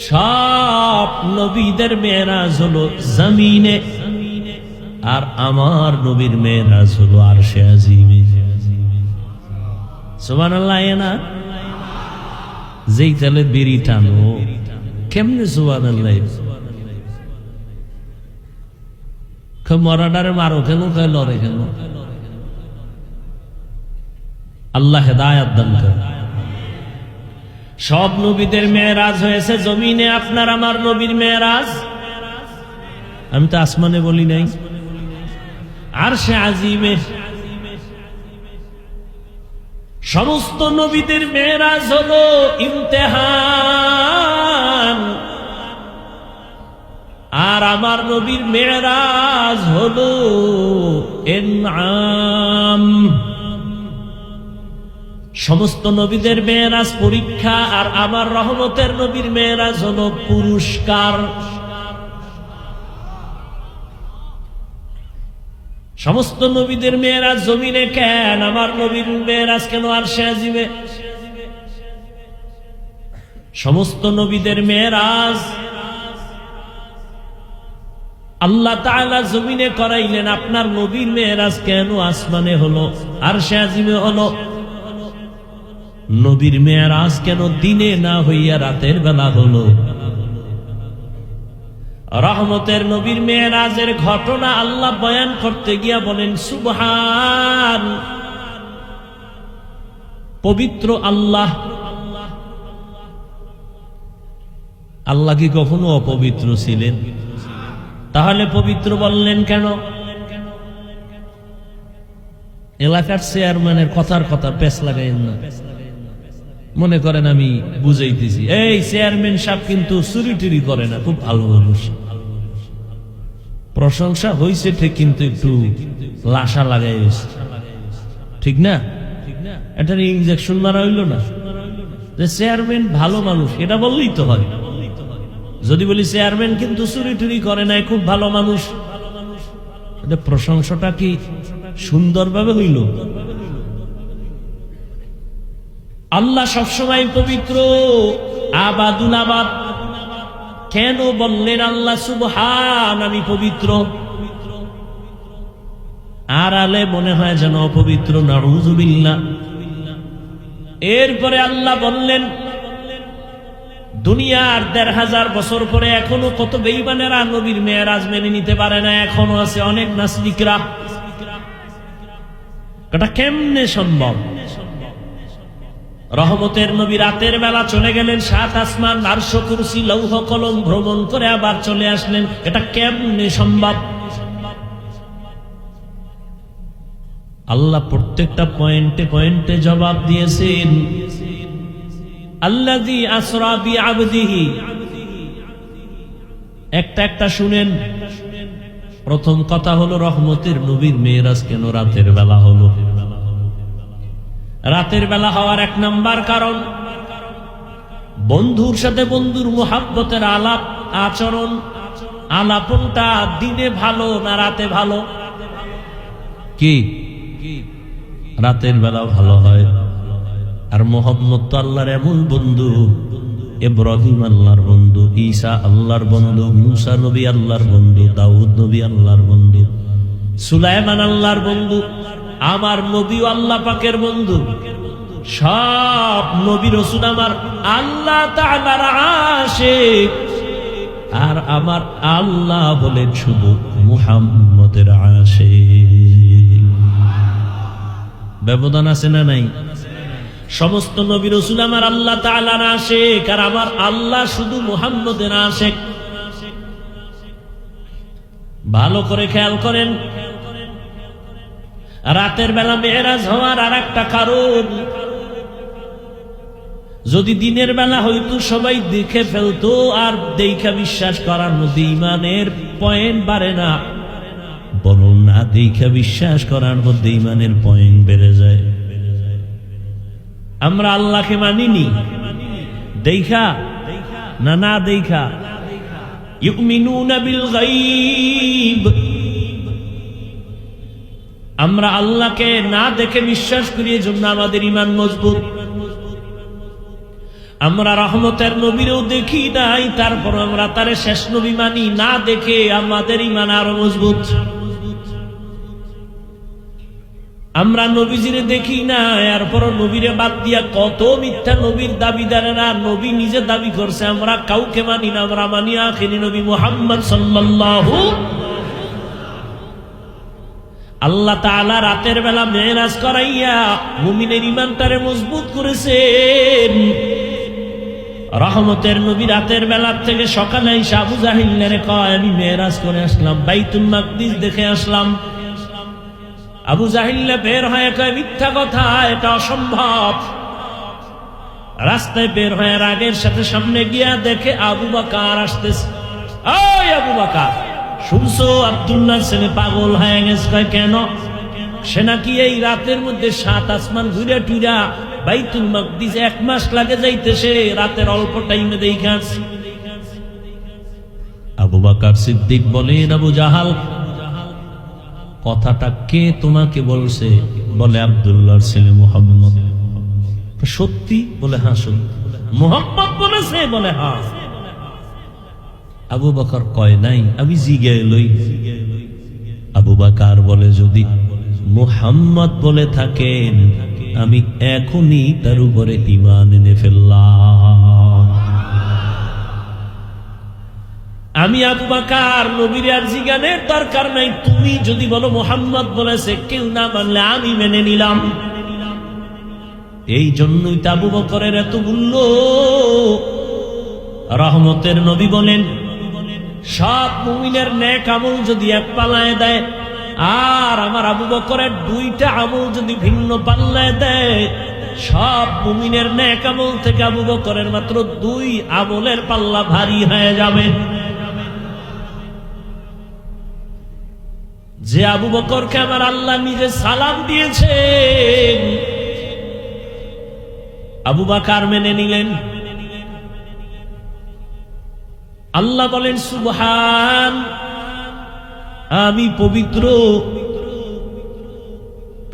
সব নবীদের মেরাজ হলো জমিনে, আর আমার নবীর মেরাজ হলো আরশে আজিমে। সুবহানাল্লাহ। না যেই তালে বেরি টানো কেমনে সুবহানাল্লাহ। মরাডারে মারো কেন, লড়ে কেন? আল্লাহ হেদায়াত দান করে। সব নবীদের মেরাজ হয়েছে জমিনে, আপনার আমার নবীর মেরাজ আমি তো আসমানে বলি নাই, আরশে আজিমে। সমস্ত নবীদের মেরাজ হলো ইমতিহান, আর আমার নবীর মেরাজ হলো ইনআম। সমস্ত নবীদের মেরাজ পরীক্ষা, আর আমার রহমতের নবীর মেরাজ হলো পুরস্কার। সমস্ত নবীদের মেরাজ জমিনে কেন, আমার নবীর মেরাজ কেন আরশে আজিমে? সমস্ত নবীদের মেরাজ আল্লাহ তাআলা জমিনে করাইলেন, আপনার নবীর মেরাজ কেন আসমানে হলো, আরশে আজিমে হলো? নবীর মেরাজ কেন দিনে না হইয়া রাতের বেলা হলো? রহমতের নবীর মেরাজের ঘটনা আল্লাহ বয়ান করতে গিয়া বলেন সুবহান, পবিত্র আল্লাহ। আল্লাহ কি কখনো অপবিত্র ছিলেন? তাহলে পবিত্র বললেন কেন? এলাকার চেয়ারম্যানের কথার কথা পেছ লাগাইন না, মনে করেন আমি বুঝাইতেছি। এই চেয়ারম্যান সাহেব কিন্তু চুরি টুরি করে না, খুব ভালো মানুষ। প্রশংসা হয়েছে ঠিক, কিন্তু একটু লাশা লাগাই হয়েছে, ঠিক না? এটার ইনজেকশন মারা হইল না যে চেয়ারম্যান ভালো মানুষ, এটা বললেই তো হয়। যদি বলি চেয়ারম্যান কিন্তু চুরি টুরি করে নাই, খুব ভালো মানুষ, এটা প্রশংসাটা কি সুন্দরভাবে হইল? আল্লাহ সবসময় পবিত্র, আবাদুল আবাদ। কেন বললেন আল্লাহ সুবহান, আমি পবিত্র? আড়ালে মনে হয় যেন অপবিত্র, নাউযুবিল্লাহ। এরপরে আল্লাহ বললেন, দুনিয়ার ১৫০০ বছর পরে এখনো কত বেঈমানেরা নবীর মেরাজ মেনে নিতে পারে না, এখনো আছে অনেক নাস্তিকরা। এটা কেমনে সম্ভব? রহমতের নবী রাতের বেলা চলে গেলেন ৭ আসমান, আরশ, কুরসি, লৌহ কলম ভ্রমণ করে আবার চলে আসলেন, এটা কেমনে সম্ভব? আল্লাহ প্রত্যেকটা পয়েন্টে পয়েন্টে জবাব দিয়েছেন। আল্লাযী আসরা বিআবদিহি, একটা একটা শুনেন। প্রথম কথা হলো রহমতের নবীর মেরাজ কেন রাতের বেলা হলো? রাতের বেলা হওয়ার ১ নাম্বার কারণ, বন্ধুর সাথে বন্ধুর মুহাব্বতের আলাপ আচরণ। আলাপনটা দিনে ভালো না রাতে ভালো? কি রাতের বেলা ভালো হয়। আর মুহাম্মদ তো আল্লাহর এমন বন্ধু, ইব্রাহিম আল্লাহর বন্ধু, ঈসা আল্লাহর বন্ধু, মুসা নবী আল্লাহর বন্ধু, দাউদ নবী আল্লাহর বন্ধু, সুলাইমান আল্লাহর বন্ধু। আমার নবীও আল্লাহ পাকের বন্ধু। সব নবী রাসূল আমার আল্লাহ তাআলার আশিক, আর আমার আল্লাহ বলেন শুধু মুহাম্মদের আশিক। ব্যবধান আছে না নাই? সমস্ত নবী রাসূল আমার আল্লাহ তাআলার আশিক, আর আমার আল্লাহ শুধু মুহাম্মদের আশিক। ভালো করে খেয়াল করেন, রাতের বেলা মেরাজ হওয়ার আর একটা কারণ, যদি দিনের বেলা হয়তো সবাই দেখে ফেলতো, আর দেখা বিশ্বাস করার মধ্যে ইমানের পয়েন্ট বাড়ে না, বরং না দেখা বিশ্বাস করার মধ্যে ইমানের পয়েন্ট বেড়ে যায়। আমরা আল্লাহকে মানিনি দেখা না, না দেখা। ইউমিনুনা বিল গায়ব, আমরা আল্লাহকে না দেখে বিশ্বাস করি, এজন্য আমাদের ঈমান মজবুত। আমরা রহমতের নবীরও দেখি নাই, তারপর আমরা তারে শেষ নবী মানি না দেখে আমাদের ঈমান আরো মজবুত। আমরা নবীজিরে দেখি না, এরপর নবীরে বাদ দিয়া কত মিথ্যা নবীর দাবিদারেরা নবী নিজে দাবি করছে, আমরা কাউকে মানি না, আমরা মানি আখিরি নবী মুহাম্মদ সাল্লাল্লাহু। আল্লাহ তাআলা রাতের বেলা মেরাজ করাইয়া মুমিনের ঈমানটারে মজবুত করেছেন। রহমতের নবী রাতের বেলা থেকে সকালে এসে আবু জাহিলের কয় আমি মেরাজ করে আসলাম, বাইতুল মাকদিস দেখে আসলাম। আবু জাহিল বের হয়ে কয় মিথ্যা কথা, এটা অসম্ভব। রাস্তায় বের হয়ে রাগের সাথে সামনে গিয়া দেখে আবু বকর আসতেছে। ওই আবু বকর, শুনছো আব্দুল্লাহর ছেলে পাগল হয়ে গেছে? কয় কেন? সে নাকি এই রাতের মধ্যে 7 আসমান ঘুরে টুরা বাইতুল মাকদিস 1 মাস লাগে যাইতেছে, রাতের অল্প টাইমে দেখা আসছে। আবু বকর সিদ্দিক বলেন, আবু জাহাল কথাটা কে তোমাকে বলছে? বলে আব্দুল্লাহর ছেলে মুহাম্মদ। সত্যি? বলে হ্যাঁ সত্যি। মুহাম্মদ বলেছে? বলে হ্যাঁ। আবু বকর কয় নাই, আমি জিগে লই। আবু বকর বলে যদি মুহাম্মদ বলে থাকেন আমি এখনই তার উপরে ঈমান এনে ফেললাম। আমি আবু বকর নবীর আর জিজ্ঞানের দরকার নাই, তুমি যদি বলো মুহাম্মদ বলেছে, কেউ না মানলে আমি মেনে নিলাম। এই জন্যই তো আবু বকরের এত মূল্য। রহমতের নবী বলেন সব মুমিনের নেক আমল যদি এক পাল্লায় দেয়, আর আমার আবু বকরের 2টা আমল যদি ভিন্ন পাল্লায় দেয়, সব মুমিনের নেক আমল থেকে আবু বকরের মাত্র 2 আমলের পাল্লা ভারী হয়ে যাবে। যে আবু বকরকে আমার আল্লাহ নিজে সালাম দিয়েছেন, আবু বকর মেনে নিলেন। আল্লাহ বলেন সুবহান, আমি পবিত্র।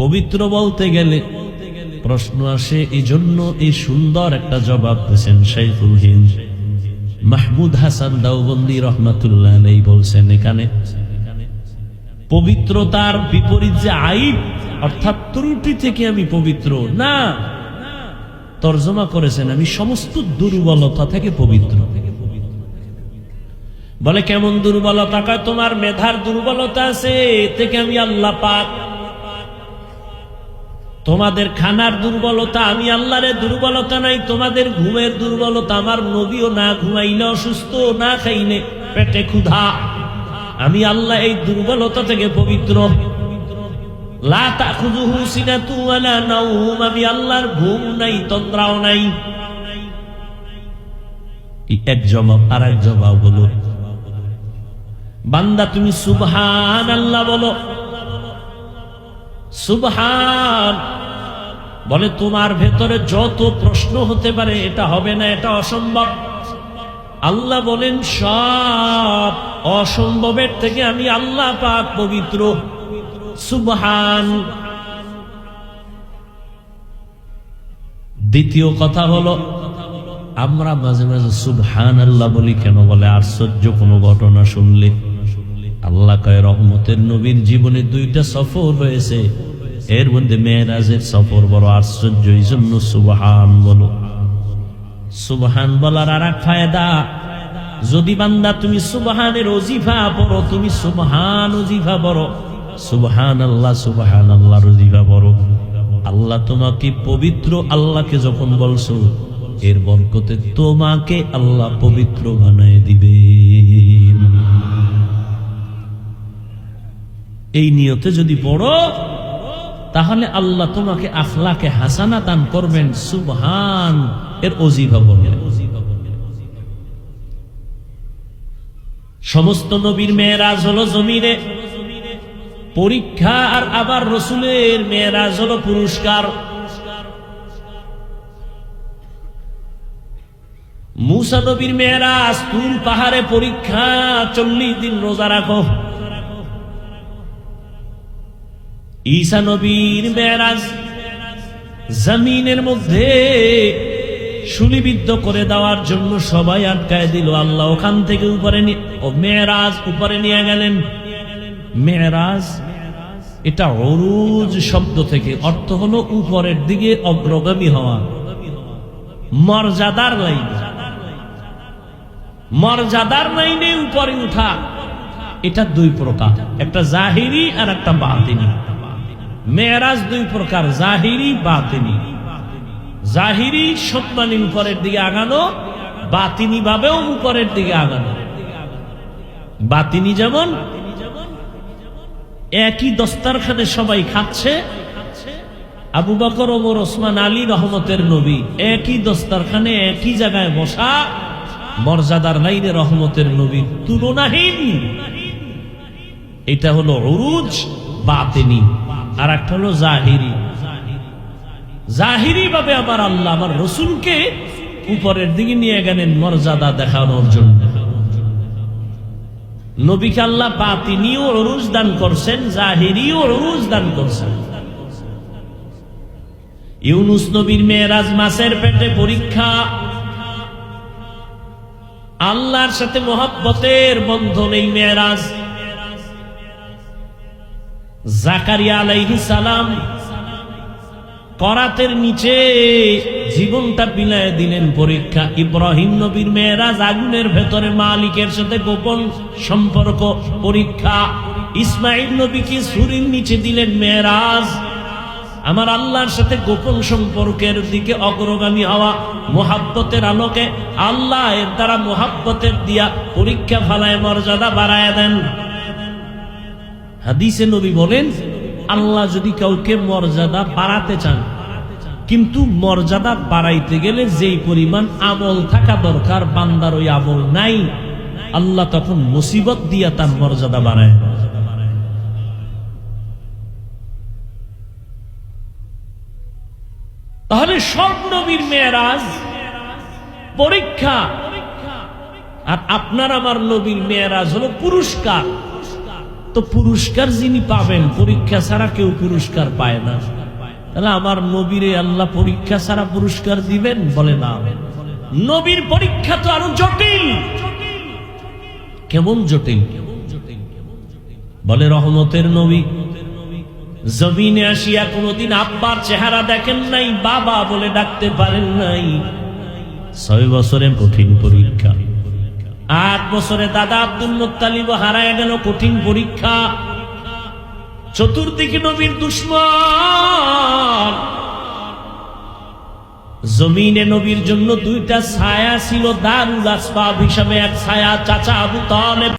পবিত্র বলতে গেলে প্রশ্ন আসে, এই জন্য এই সুন্দর একটা জবাব দিয়েছেন শাইখুল হিন্দ মাহমুদ হাসান দাওবন্দি রহমাতুল্লাহ আলাইহি। বলছেন এখানে পবিত্রতার বিপরীত যে আইব অর্থাৎ ত্রুটি থেকে আমি পবিত্র না, তর্জমা করেছেন আমি সমস্ত দুর্বলতা থেকে পবিত্র। বলে কেমন দুর্বলতা? কয় তোমার মেধার দুর্বলতা আছে, থেকে আমি আল্লাহ পাক। তোমাদের খানার দুর্বলতা, আমি আল্লাহরে দুর্বলতা নাই। তোমাদের ঘুমের দুর্বলতা, আমার নবীও না ঘুমাইলে অসুস্থ, না খাইলে পেটে ক্ষুধা। আমি আল্লাহ এই দুর্বলতা থেকে পবিত্র। লা তাখুযুহু সিনাতু ওয়ালা নাওম, আমি আল্লাহর ঘুম নাই, তন্দ্রাও নাই। এক জবাব। আর এক জবাব হলো বান্দা তুমি সুবহানাল্লাহ বলো। সুবহান বলে তোমার ভেতরে যত প্রশ্ন হতে পারে এটা হবে না, এটা অসম্ভব। আল্লাহ বলেন সব অসম্ভবের থেকে আমি আল্লাহ পাক পবিত্র। সুবহান। দ্বিতীয় কথা হলো আমরা মাঝে মাঝে সুবহানাল্লাহ বলি কেন? বলে আশ্চর্য কোনো ঘটনা শুনলে। আল্লাহ কয় রহমতের নবীর জীবনে 2টা সফর হয়েছে, এর মধ্যে মেরাজের সফর বড় আশ্চর্য, এই জন্য সুবহান বলো। সুবহান বলার আর এক ফায়দা, যদি বান্দা তুমি সুবহানের ওজিফা পড়ো, তুমি সুবহান ওজিফা পড়ো, সুবহানাল্লাহ সুবহানাল্লাহ ওজিফা পড়ো, আল্লাহ তোমাকে পবিত্র। আল্লাহকে যখন বলছো এর বরকতে তোমাকে আল্লাহ পবিত্র বানায় দিবে। এই নিয়তে যদি পড়ো তাহলে আল্লাহ তোমাকে আখলাকে হাসানা দান করবেন। সুবহান এর ওজিফা বলবেন। সমস্ত নবীর মেরাজ হলো জমিনে পরীক্ষা, আর আবার রসুলের মেরাজ হলো পুরস্কার। মুসা নবীর মেরাজ তুর পাহাড়ে পরীক্ষা, 40 দিন রোজা রাখো। ঈসা নবীর মেরাজ জমিনের মধ্যে শুলিবিদ্ধ করে দেওয়ার জন্য সবাই আটকায় দিল। আল্লাহ ওখান থেকে উপরে মেরাজ উপরে নিয়ে গেলেন। মেরাজ এটা উরুজ শব্দ থেকে, অর্থ হলো উপরের দিকে অগ্রগামী হওয়া, মর্যাদার লাইনে, মর্যাদার লাইনে উপরে উঠা। এটা দুই প্রকার, একটা জাহিরি আর একটা বাতিনি। মেরাজ দুই প্রকার, জাহিরি বাতিনি। জাহিরি সম্মানী উপরের দিকে আগানো, বাতিনি ভাবেও উপরের দিকে আগানো। বাতিনি যেমন একই দস্তারখানে সবাই খাচ্ছে, আবু বকর, ওমর, ওসমান, আলী রহমতের নবী একই দস্তারখানে একই জায়গায় বসা, মর্যাদার লাইনে রহমতের নবীর তুলনাহীন। এটা হলো উরুজ বাতিনি, আর একটা হলো জাহিরি। জাহিরি ভাবে আমার আল্লাহ আমার রসুলকে উপরের দিকে নিয়ে গেলেন মর্যাদা দেখানোর জন্য। নবীকে আল্লাহ বাতিনিও উরুজ দান করছেন, জাহিরিও উরুজ দান করছেন। ইউনুস নবীর মেরাজ মাছের পেটে পরীক্ষা, আল্লাহর সাথে মহব্বতের বন্ধন এই মেরাজ। জাকারিয়া আলাইহিস সালাম করাতের নিচে জীবনটা বিলায় দিলেন পরীক্ষা। ইব্রাহিম নবীর মেরাজ আগুনের ভেতরে মালিকের সাথে গোপন সম্পর্ক, পরীক্ষা। ইসমাইল নবীকে ছুরির নিচে দিলেন মেরাজ, আমার আল্লাহর সাথে গোপন সম্পর্কের দিকে অগ্রগামী হওয়া, মুহাব্বতের আলোকে আল্লাহ এর দ্বারা মুহাব্বতের দিয়া পরীক্ষা ফালায় মর্যাদা বাড়ায় দেন। হাদিসে নবী বলেন, আল্লাহ যদি কাউকে মর্যাদা বাড়াতে চান, কিন্তু মর্যাদা বাড়াইতে গেলে যেই পরিমাণ আমল থাকা দরকার বান্দার ওই আমল নাই, আল্লাহ তখন মুসিবত দিয়া তার মর্যাদা বাড়ায়। তাহলে সব নবীর মেরাজ পরীক্ষা, আর আপনার আমার নবীর মেরাজ হলো পুরস্কার। তো পুরস্কার যিনি পাবেন, পরীক্ষা ছাড়া কেউ পুরস্কার পায় না। তাহলে আমার নবীরে আল্লাহ পরীক্ষা ছাড়া পুরস্কার দিবেন? বলে না। নবীর পরীক্ষা তো আরো জটিল। কেমন জটিল? বলে রহমতের নবী জমিনে আসিয়া কোনদিন আব্বার চেহারা দেখেন নাই, বাবা বলে ডাকতে পারেন নাই। 6 বছরে কঠিন পরীক্ষা। 8 বছরে দাদা আব্দুল মুত্তালিব হারায় গেল, কঠিন পরীক্ষা। চতুর্দিকে নবীর দুশমন। জমিনে নবীর জন্য 2টা ছায়া ছিল দারুল আসবাব হিসাবে। এক ছায়া চাচা আবু তালেব।